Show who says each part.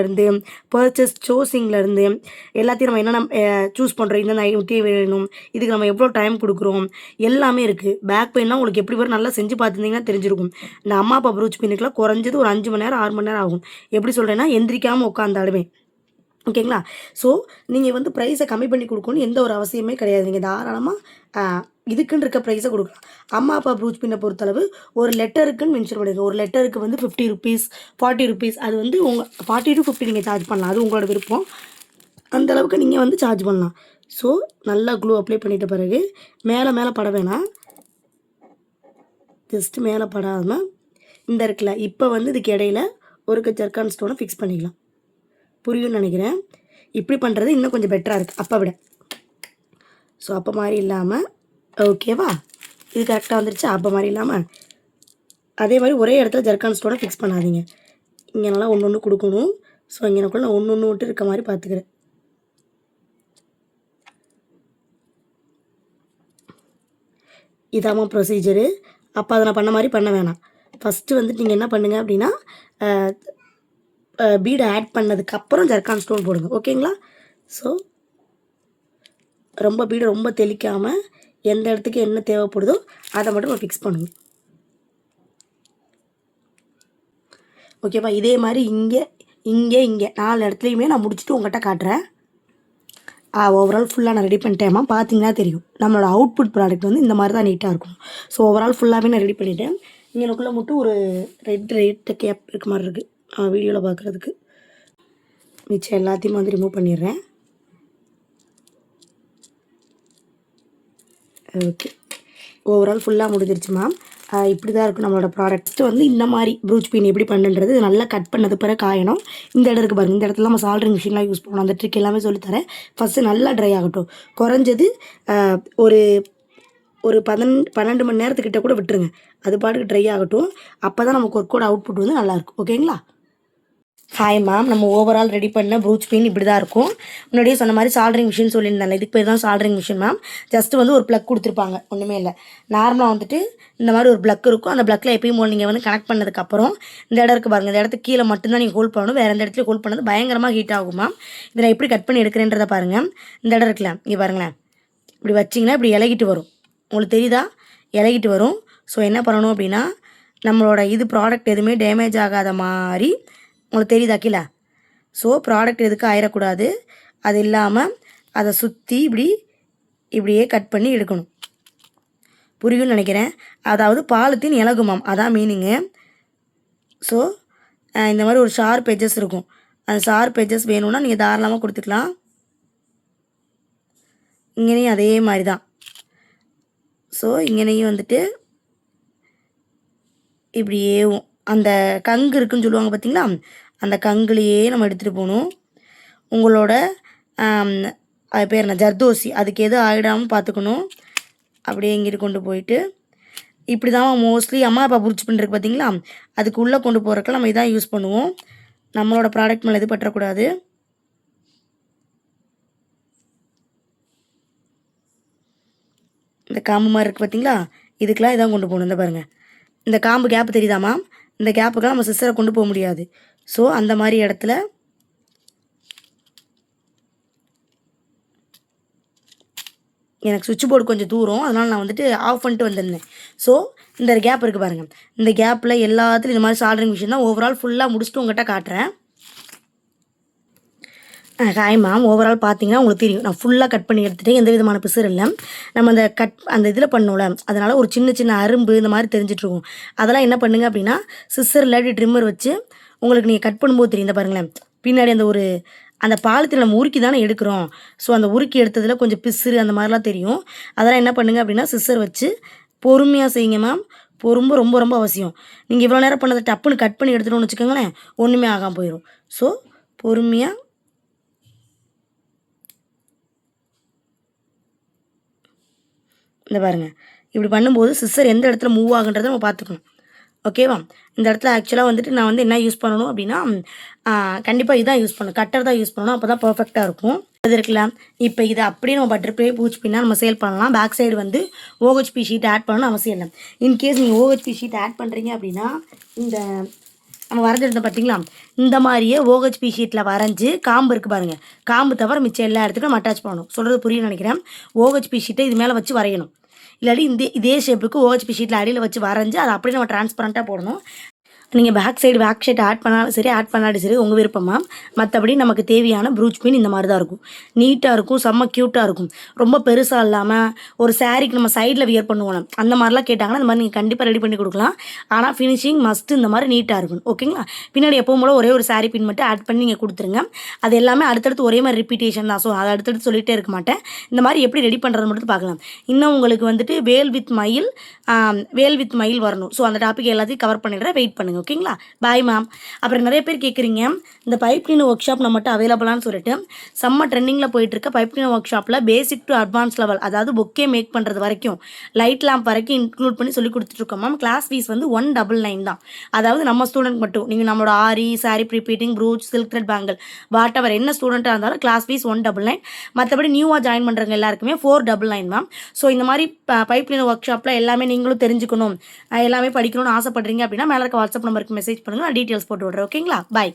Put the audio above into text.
Speaker 1: இருந்து பர்ச்சேஸ் சூஸிங்லேருந்து எல்லாத்தையும் நம்ம என்னென்ன சூஸ் பண்ணுறோம், இந்த ஐடி வேணும், இதுக்கு நம்ம எவ்வளோ டைம் கொடுக்குறோம், எல்லாமே இருக்குது. பேக் பெயின்லாம் உங்களுக்கு எப்படி வரும் நல்லா செஞ்சு பார்த்துருந்தீங்கன்னா தெரிஞ்சிருக்கும். இந்த அம்மா அப்பா ப்ரூச் பின்னுக்குலாம் குறைஞ்சது ஒரு 5 மணி நேரம் 6 மணி நேரம் ஆகும். எப்படி சொல்கிறேன்னா எந்திரிக்காமல் உட்காந்தாலுமே ஓகேங்களா. ஸோ நீங்கள் வந்து ப்ரைஸை கம்மி பண்ணி கொடுக்கணும்னு எந்த ஒரு அவசியமே கிடையாது. நீங்கள் தாராளமாக இதுக்குன்னு இருக்க ப்ரைஸை கொடுக்கலாம். அம்மா அப்பா ப்ரூச் பின்னை பொறுத்தளவு ஒரு லெட்டருக்குன்னு மென்ஷன் பண்ணிடுங்க. ஒரு லெட்டருக்கு வந்து 50 ருபீஸ் 40 ருபீஸ், அது வந்து உங்கள் 40 to 50 நீங்கள் சார்ஜ் பண்ணலாம். அது உங்களோட விருப்பம். அந்தளவுக்கு நீங்கள் வந்து சார்ஜ் பண்ணலாம். ஸோ நல்லா க்ளூ அப்ளை பண்ணிட்ட பிறகு மேலே பட வேணாம், ஜஸ்ட்டு மேலே படாமல் இந்த இருக்குல்ல, இப்போ வந்து இதுக்கு இடையில ஒரு ஜர்கான் ஸ்டோனை ஃபிக்ஸ் பண்ணிக்கலாம். புரியும்னு நினைக்கிறேன். இப்படி பண்ணுறது இன்னும் கொஞ்சம் பெட்டராக இருக்குது அப்போ விட. ஸோ அப்போ மாதிரி இல்லாமல் ஓகேவா, இது கரெக்டாக வந்துருச்சு. அப்போ மாதிரி இல்லாமல் அதே மாதிரி ஒரே இடத்துல ஜர்கான் ஸ்டோனை ஃபிக்ஸ் பண்ணாதீங்க. இங்கே நல்லா ஒன்று கொடுக்கணும். ஸோ இங்கே நான் ஒன்று விட்டு இருக்க மாதிரி பார்த்துக்கிறேன். இதாம்மா ப்ரொசீஜரு. அப்போ அதை நான் பண்ண மாதிரி பண்ண வேணாம். ஃபஸ்ட்டு வந்துட்டு நீங்கள் என்ன பண்ணுங்கள் அப்படின்னா பீடை ஆட் பண்ணதுக்கப்புறம் ஜர்கான் ஸ்டோன் போடுங்க. ஓகேங்களா. ஸோ ரொம்ப பீடை ரொம்ப தெளிக்காமல் எந்த இடத்துக்கு என்ன தேவைப்படுதோ அதை மட்டும் நம்ம ஃபிக்ஸ் பண்ணுங்க. ஓகேவா. இதே மாதிரி இங்கே 4 இடத்துலையுமே நான் முடிச்சுட்டு உங்கள்கிட்ட காட்டுறேன். ஓவரால் ஃபுல்லாக நான் ரெடி பண்ணிட்டேம்மா. பார்த்தீங்கன்னா தெரியும் நம்மளோட அவுட்புட் ப்ராடக்ட் வந்து இந்த மாதிரி தான் நீட்டாக இருக்கும். ஸோ ஓவரால் ஃபுல்லாகவே நான் ரெடி பண்ணிவிட்டேன். இங்கே எனக்குள்ளே மட்டும் ஒரு ரெட் கேப் இருக்க மாதிரி இருக்குது வீடியோவில் பார்க்குறதுக்கு. மிச்சம் எல்லாத்தையும் வந்து ரிமூவ் பண்ணிடுறேன். ஓகே, ஓவரால் ஃபுல்லாக முடிஞ்சிருச்சு மேம். இப்படி தான் இருக்கும் நம்மளோட ப்ராடக்ட். வந்து இந்த மாதிரி ப்ரூச் பின் எப்படி பண்ணுன்றது நல்லா கட் பண்ணது பிறகு காயணும். இந்த இடம் இருக்குது பாருங்கள், இந்த இடத்துல நம்ம சால்ட்ரிங் மிஷின்லாம் யூஸ் பண்ணணும். அந்த ட்ரிக் எல்லாமே சொல்லித்தரேன். ஃபஸ்ட்டு நல்லா ட்ரை ஆகட்டும். குறைஞ்சது ஒரு 12 மணி நேரத்துக்கிட்ட கூட விட்டுருங்க. அது பாட்டுக்கு ட்ரை ஆகட்டும். அப்போ தான் நமக்கு ஒர்க்கோட அவுட்புட் வந்து நல்லாயிருக்கும். ஓகேங்களா. ஹாய் மேம், நம்ம ஓவரால் ரெடி பண்ண ப்ரூச் பின் இப்படி தான் இருக்கும். முன்னாடியே சொன்ன மாதிரி சால்ட்ரிங் மிஷின் சொல்லியிருந்தாங்க. இதுக்கு பேர் தான் சால்ட்ரிங் மிஷின் மேம். ஜஸ்ட்டு வந்து ஒரு ப்ளக் கொடுத்துருப்பாங்க, ஒன்றுமே இல்லை. நார்மலாக வந்துட்டு இந்த மாதிரி ஒரு ப்ளக் இருக்கும். அந்த ப்ளக்கில் எப்பயும் போல் நீங்கள் வந்து கனெக்ட் பண்ணதுக்கப்புறம் இந்த இடம் இருக்குது பாருங்கள், இந்த இடத்துக்கு கீழே மட்டும்தான் நீங்கள் ஹோல்ட் பண்ணணும். வேறு எந்த இடத்துல ஹோல்ட் பண்ணது பயங்கரமாக ஹீட் ஆகும் மேம். இதை நான் எப்படி கட் பண்ணி எடுக்கிறேன்றதை பாருங்கள். இந்த இடம் இருக்குல்ல, இங்கே பாருங்களேன், இப்படி வச்சிங்கன்னா இப்படி இலகிட்டு வரும். உங்களுக்கு தெரியுதா, இலகிட்டு வரும். ஸோ என்ன பண்ணணும் அப்படின்னா நம்மளோட இது ப்ராடக்ட் எதுவுமே டேமேஜ் ஆகாத மாதிரி உங்களுக்கு தெரியுதா கீழே. ஸோ ப்ராடக்ட் எதுக்கு ஆயிடக்கூடாது. அது இல்லாமல் அதை சுற்றி இப்படியே கட் பண்ணி எடுக்கணும். புரியும்னு நினைக்கிறேன். அதாவது பாலித்தீன் இலகுமாம், அதான் மீனிங்கு. ஸோ இந்த மாதிரி ஒரு ஷார்ப் எட்ஜஸ் இருக்கும். அந்த ஷார்ப் எட்ஜஸ் வேணும்னா நீங்கள் தாராளமாக கொடுத்துக்கலாம். இங்கேயும் அதே மாதிரி தான். ஸோ இங்கேயும் வந்துட்டு இப்படியே அந்த கங்கு இருக்குன்னு சொல்லுவாங்க பார்த்தீங்களா, அந்த கங்குலையே நம்ம எடுத்துகிட்டு போகணும். உங்களோட அது பேர் என்ன, ஜர்தோசி, அதுக்கு எது ஆகிடாமல் பார்த்துக்கணும். அப்படியே இங்கிட்டு கொண்டு போயிட்டு இப்படி தான் மோஸ்ட்லி அம்மா அப்பா ப்ரூச் பண்ணுறதுக்கு பார்த்தீங்களா, அதுக்கு உள்ளே கொண்டு போகிறதுக்கு நம்ம இதான் யூஸ் பண்ணுவோம். நம்மளோட ப்ராடக்ட் மேலே எது பற்றக்கூடாது. இந்த காம்பு மாதிரி இருக்குது பார்த்தீங்களா, இதுக்கெலாம் இதான் கொண்டு போகணும். இந்த பாருங்கள், இந்த காம்பு கேப்பு தெரியுதாம்மா, இந்த கேப்புக்கெல்லாம் நம்ம சிஸ்டரை கொண்டு போக முடியாது. ஸோ அந்த மாதிரி இடத்துல எனக்கு சுவிட்ச் போர்டு கொஞ்சம் தூரம், அதனால் நான் வந்துட்டு ஆஃப் பண்ணிட்டு வந்திருந்தேன். ஸோ இந்த கேப் இருக்குது பாருங்கள், இந்த கேப்பில் எல்லாத்துலையும் இந்த மாதிரி சால்ட்ரிங் மிஷின் தான் ஓவரால் ஃபுல்லாக முடிச்சுட்டு உங்கள்கிட்ட காட்டுறேன். ஹாய் மேம், ஓவரால் பார்த்தீங்கன்னா உங்களுக்கு தெரியும் நான் ஃபுல்லாக கட் பண்ணி எடுத்துகிட்டேன். எந்த விதமான பிசுறு இல்லை. நம்ம அந்த இதில் பண்ணோம்ல, அதனால் ஒரு சின்ன அரும்பு இந்த மாதிரி தெரிஞ்சிட்ருக்கும். அதெல்லாம் என்ன பண்ணுங்க அப்படின்னா சிஸ்ஸர் இல்லாட்டி ட்ரிம்மர் வச்சு உங்களுக்கு நீங்கள் கட் பண்ணும்போது தெரியும். இந்த பாருங்களேன், பின்னாடி அந்த பாலத்தில் நம்ம உருக்கி தானே எடுக்கிறோம். ஸோ அந்த உருக்கி எடுத்ததில் கொஞ்சம் பிசுறு அந்த மாதிரிலாம் தெரியும். அதெல்லாம் என்ன பண்ணுங்க அப்படின்னா சிஸ்ஸர் வச்சு பொறுமையாக செய்யுங்க மேம். ரொம்ப ரொம்ப ரொம்ப அவசியம். நீங்கள் இவ்வளோ நேரம் பண்ணதை டப்புன்னு கட் பண்ணி எடுத்துட்டோம்னு வச்சுக்கோங்களேன், ஒன்றுமே ஆகாமல் போயிடும். ஸோ பொறுமையாக இந்த பாருங்கள், இப்படி பண்ணும்போது சிஸ்ஸர் எந்த இடத்துல மூவ் ஆகுன்றதை நம்ம பார்த்துக்கணும். ஓகேவா. இந்த இடத்துல ஆக்சுவலாக வந்துட்டு நான் வந்து என்ன யூஸ் பண்ணணும் அப்படின்னா கண்டிப்பாக இதுதான் யூஸ் பண்ணணும், கட்டர் தான் யூஸ் பண்ணணும். அப்போ தான் பர்ஃபெக்டாக இருக்கும். இது இருக்குல்ல, இப்போ இதை அப்படியே நம்ம பட்டர்ஃப்ளை பூச் பின்னா நம்ம சேல் பண்ணலாம். பேக் சைடு வந்து OHP ஷீட் ஆட் பண்ணணும்னு அவசியம் இல்லை. இன்கேஸ் நீங்கள் OHP ஷீட் ஆட் பண்ணுறீங்க அப்படின்னா இந்த நம்ம வரைஞ்சிருந்தோம் பார்த்தீங்களா, இந்த மாதிரியே OHP ஷீட்டில் வரைஞ்சி காம்பு இருக்குது பாருங்கள், காம்பு தவிர மிச்சம் எல்லா இடத்துக்கும் நம்ம அட்டாச் பண்ணணும். சொல்கிறது புரியும்னு நினைக்கிறேன். OHP ஷீட்டை இது மேலே வச்சு வரையணும். இல்லாட்டி இதே ஷேப்புக்கு OHP ஷீட்டில் அடியில் வச்சு வரைஞ்சி அதை அப்படியே நம்ம டிரான்ஸ்பரண்ட்டாக போடணும். நீங்கள் back side back sheet add பண்ணாலும் சரி, ஆட் பண்ணாலும் சரி, உங்கள் விருப்பமாக. மற்றபடி நமக்கு தேவையான ப்ரூச் பின் இந்த மாதிரி தான் இருக்கும். நீட்டாக இருக்கும், செம்ம க்யூட்டாக இருக்கும். ரொம்ப பெருசாக இல்லாமல் ஒரு சாரீக்கு நம்ம சைடில் வியர் பண்ணுவோம், அந்த மாதிரிலாம் கேட்டாங்கன்னா இந்த மாதிரி நீங்கள் கண்டிப்பாக ரெடி பண்ணி கொடுக்கலாம். ஆனால் ஃபினிஷிங் மஸ்ட்டு இந்த மாதிரி நீட்டாக இருக்கும். ஓகேங்களா? பின்னாடி எப்பவும் போல் ஒரே ஒரு சாரீ பின் மட்டும் ஆட் பண்ணி நீங்கள் கொடுத்துருங்க. அது எல்லாமே அடுத்தடுத்து ஒரே மாதிரி ரிப்பீட்டேஷன் தான். ஸோ அதை அடுத்தடுத்து சொல்லிகிட்டே இருக்க மாட்டேன். இந்த மாதிரி எப்படி ரெடி பண்ணுறது மட்டும் பார்க்கலாம். இன்னும் உங்களுக்கு வந்துட்டு வேல் வித் மயில் வரணும். ஸோ அந்த டாபிக் எல்லாத்தையும் கவர் பண்ணிடுறேன். வெயிட் பண்ணுங்கள். ஓகேங்களா? Bye ma'am. அப்புறம் நிறைய பேர் கேட்குறீங்க, இந்த பைப் கிளீனர் ஒர்க் ஷாப் நம்மகிட்ட அவைலபிளான்னு சொல்லிட்டு. செம்ம ட்ரெண்டிங்கில் போயிட்டுருக்க பைப் கிளீனர் ஒர்க் ஷாப்பில் பேசிக் டு அட்வான்ஸ் லெவல், அதாவது பொக்கே மேக் பண்ணுறது வரைக்கும், லைட் லேம்ப் வரைக்கும் இன்க்ளூட் பண்ணி சொல்லி கொடுத்துட்ருக்கோம் மேம். கிளாஸ் ஃபீஸ் வந்து 199 தான். அதாவது நம்ம ஸ்டூடெண்ட் மட்டும். நீங்கள் நம்மளோட aari, sari prepleating, brooch, silk thread bangle, whatever என்ன ஸ்டூடெண்ட்டாக இருந்தாலும் கிளாஸ் ஃபீஸ் 199. மற்றபடி நியூவாக ஜாயின் பண்ணுறவங்க எல்லாருக்குமே 499 மேம். ஸோ இந்த மாதிரி பைப் கிளீனர் ஒர்க் ஷாப்பில் எல்லாமே நீங்களும் தெரிஞ்சுக்கணும், எல்லாமே படிக்கணும்னு ஆசைப்படுறீங்க அப்படின்னா மேலே இருக்க வாட்ஸ்அப் நம்பருக்கு மெசேஜ் பண்ணுங்கள். நான் டீட்டெயில்ஸ் போட்டு விட்றேன். ஓகேங்களா? பாய்.